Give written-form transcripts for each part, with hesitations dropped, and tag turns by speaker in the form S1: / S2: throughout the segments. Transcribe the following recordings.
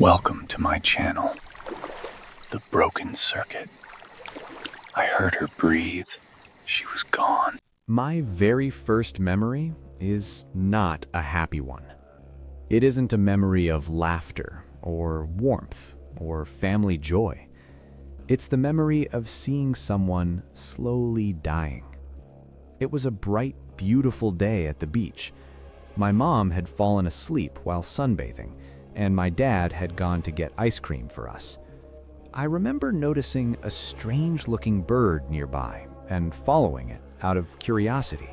S1: Welcome to my channel, The Broken Circuit. I heard her breathe. She was gone.
S2: My very first memory is not a happy one. It isn't a memory of laughter or warmth or family joy. It's the memory of seeing someone slowly dying. It was a bright, beautiful day at the beach. My mom had fallen asleep while sunbathing, and my dad had gone to get ice cream for us. I remember noticing a strange-looking bird nearby and following it out of curiosity.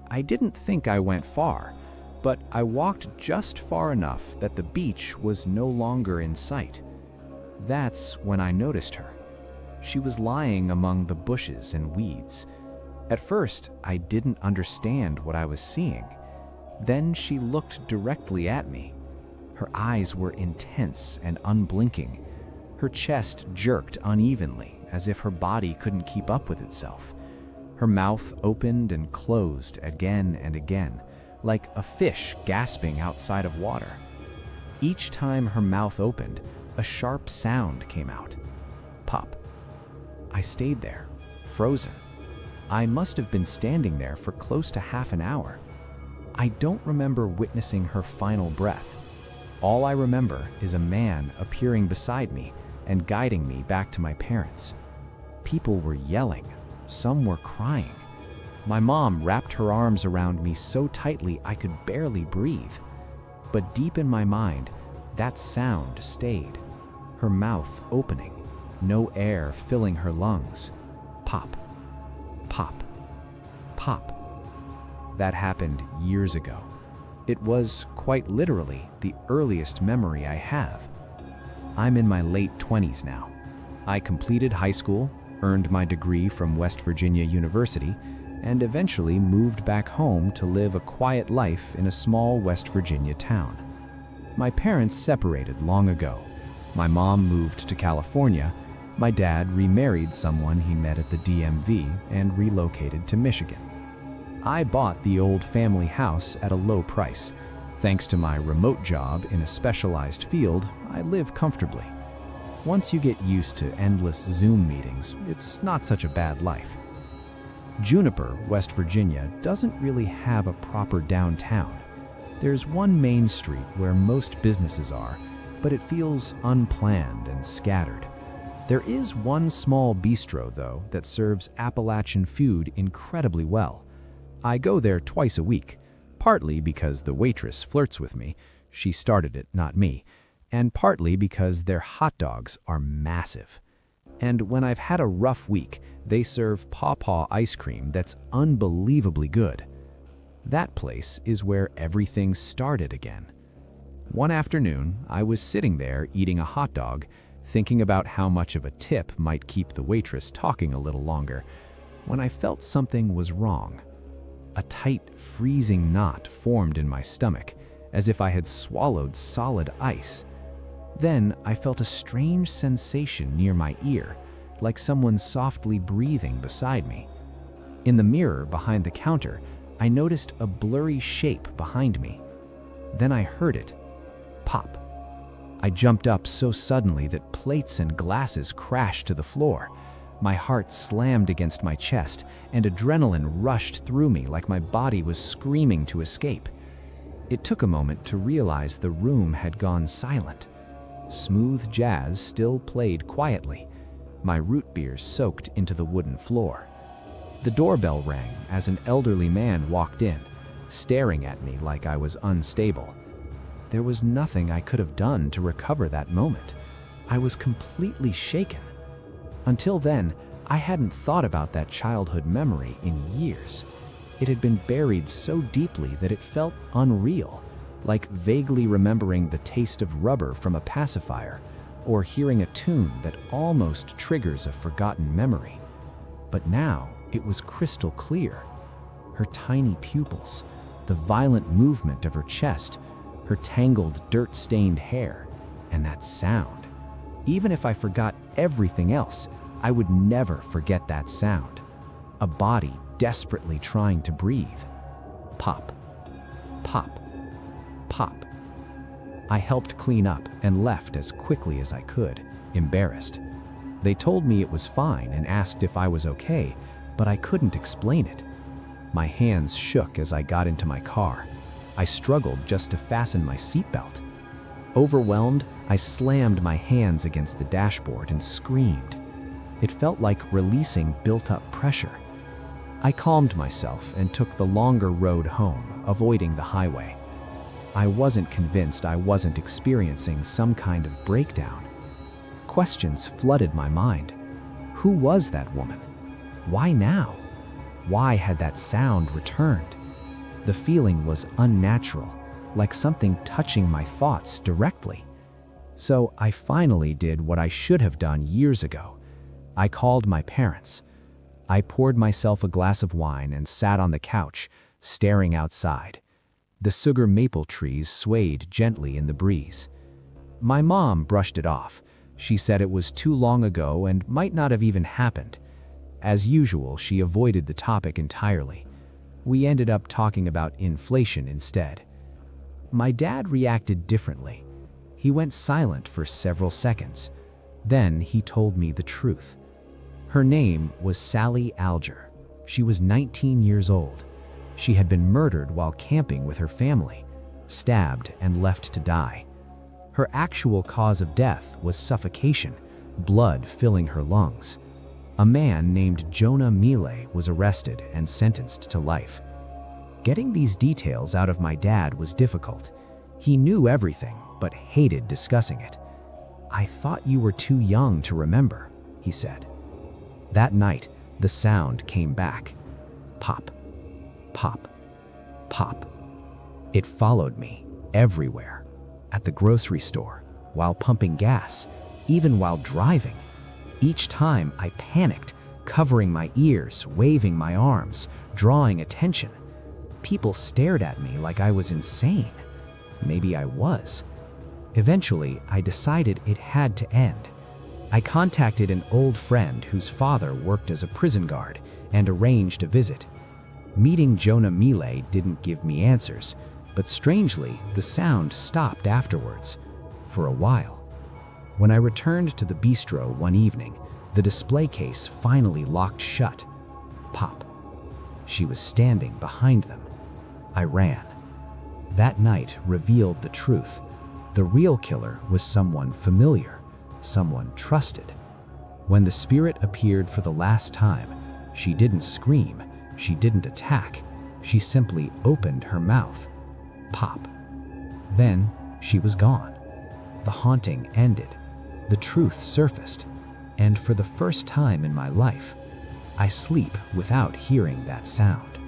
S2: I didn't think I went far, but I walked just far enough that the beach was no longer in sight. That's when I noticed her. She was lying among the bushes and weeds. At first, I didn't understand what I was seeing. Then she looked directly at me. Her eyes were intense and unblinking. Her chest jerked unevenly, as if her body couldn't keep up with itself. Her mouth opened and closed again and again, like a fish gasping outside of water. Each time her mouth opened, a sharp sound came out. Pop. I stayed there, frozen. I must have been standing there for close to half an hour. I don't remember witnessing her final breath. All I remember is a man appearing beside me and guiding me back to my parents. People were yelling. Some were crying. My mom wrapped her arms around me so tightly I could barely breathe. But deep in my mind, that sound stayed. Her mouth opening, no air filling her lungs. Pop, pop, pop. That happened years ago. It was, quite literally, the earliest memory I have. I'm in my late 20s now. I completed high school, earned my degree from West Virginia University, and eventually moved back home to live a quiet life in a small West Virginia town. My parents separated long ago. My mom moved to California. My dad remarried someone he met at the DMV and relocated to Michigan. I bought the old family house at a low price. Thanks to my remote job in a specialized field, I live comfortably. Once you get used to endless Zoom meetings, it's not such a bad life. Juniper, West Virginia, doesn't really have a proper downtown. There's one main street where most businesses are, but it feels unplanned and scattered. There is one small bistro, though, that serves Appalachian food incredibly well. I go there twice a week, partly because the waitress flirts with me. She started it, not me. And partly because their hot dogs are massive. And when I've had a rough week, they serve Paw ice cream that's unbelievably good. That place is where everything started again. One afternoon, I was sitting there eating a hot dog, thinking about how much of a tip might keep the waitress talking a little longer, when I felt something was wrong. A tight, freezing knot formed in my stomach, as if I had swallowed solid ice. Then I felt a strange sensation near my ear, like someone softly breathing beside me. In the mirror behind the counter, I noticed a blurry shape behind me. Then I heard it. Pop. I jumped up so suddenly that plates and glasses crashed to the floor. My heart slammed against my chest, and adrenaline rushed through me like my body was screaming to escape. It took a moment to realize the room had gone silent. Smooth jazz still played quietly. My root beer soaked into the wooden floor. The doorbell rang as an elderly man walked in, staring at me like I was unstable. There was nothing I could have done to recover that moment. I was completely shaken. Until then, I hadn't thought about that childhood memory in years. It had been buried so deeply that it felt unreal, like vaguely remembering the taste of rubber from a pacifier, or hearing a tune that almost triggers a forgotten memory. But now it was crystal clear. Her tiny pupils, the violent movement of her chest, her tangled, dirt-stained hair, and that sound. Even if I forgot everything else, I would never forget that sound. A body desperately trying to breathe. Pop, pop, pop. I helped clean up and left as quickly as I could, embarrassed. They told me it was fine and asked if I was okay, but I couldn't explain it. My hands shook as I got into my car. I struggled just to fasten my seatbelt. Overwhelmed, I slammed my hands against the dashboard and screamed. It felt like releasing built-up pressure. I calmed myself and took the longer road home, avoiding the highway. I wasn't convinced I wasn't experiencing some kind of breakdown. Questions flooded my mind. Who was that woman? Why now? Why had that sound returned? The feeling was unnatural, like something touching my thoughts directly. So I finally did what I should have done years ago. I called my parents. I poured myself a glass of wine and sat on the couch, staring outside. The sugar maple trees swayed gently in the breeze. My mom brushed it off. She said it was too long ago and might not have even happened. As usual, she avoided the topic entirely. We ended up talking about inflation instead. My dad reacted differently. He went silent for several seconds. Then he told me the truth. Her name was Sally Alger. She was 19 years old. She had been murdered while camping with her family, stabbed and left to die. Her actual cause of death was suffocation, blood filling her lungs. A man named Jonah Miele was arrested and sentenced to life. Getting these details out of my dad was difficult. He knew everything, but hated discussing it. "I thought you were too young to remember," he said. That night, the sound came back. Pop, pop, pop. It followed me everywhere. At the grocery store, while pumping gas, even while driving. Each time I panicked, covering my ears, waving my arms, drawing attention. People stared at me like I was insane. Maybe I was. Eventually, I decided it had to end. I contacted an old friend whose father worked as a prison guard and arranged a visit. Meeting Jonah Miele didn't give me answers, but strangely, the sound stopped afterwards, for a while. When I returned to the bistro one evening, the display case finally locked shut. Pop. She was standing behind them. I ran. That night revealed the truth. The real killer was someone familiar, someone trusted. When the spirit appeared for the last time, she didn't scream, she didn't attack, she simply opened her mouth. Pop. Then she was gone. The haunting ended. The truth surfaced. And for the first time in my life, I sleep without hearing that sound.